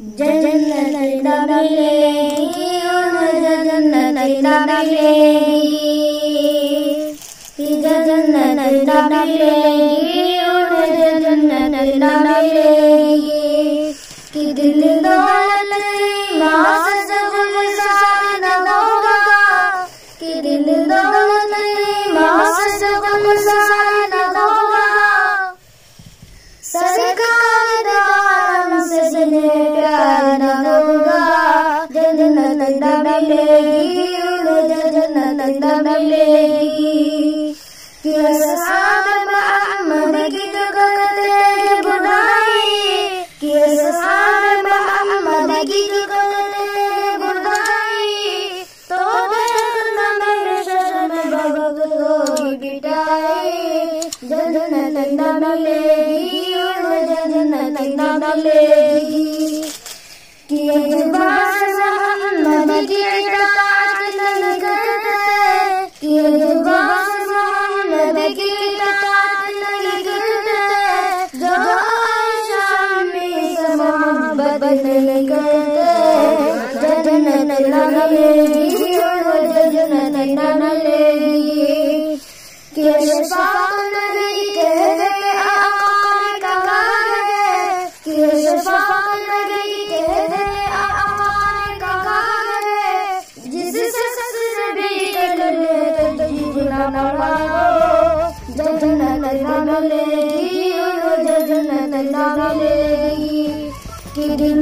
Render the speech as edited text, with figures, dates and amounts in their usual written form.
जन्नत न मिलेगी उन्हें, जन्नत न मिलेगी, जन्नत न मिलेगी उन्हें, जन्नत न मिलेगी। कि दिल दौलत मास गुलजार न होगा, कि दिल दौलत मास गुलजार न होगा। सरकार दाम सजने प्यार न होगा, जन्नत न मिलेगी उन्हें, जन्नत न मिलेगी। कि असहाब मोहम्मद की तो करते बुराई, कि असहाब मोहम्मद की तो करते बुराई, तो जहन्नम में शर्म बबक होगी पिटाई। जन्नत न मिलेगी उन्हें, जन्नत न मिलेगी। कि जुबान मोहम्मद की इताअत नहीं करते, कि जुबान मोहम्मद की इताअत नहीं करते, जो आयशा में से मोहब्बत नहीं करते। जन्नत न मिलेगी उन्हें, जन्नत न मिलेगी। कि अशफाक नबी कहते आका ने कहा है, कि अशफाक नबी कहते आका ने कहा है, जिससे ससुर भी करने तकलीफ न पाओ। जन्नत न मिलेगी उन्हें, जन्नत न मिलेगी। कि दिल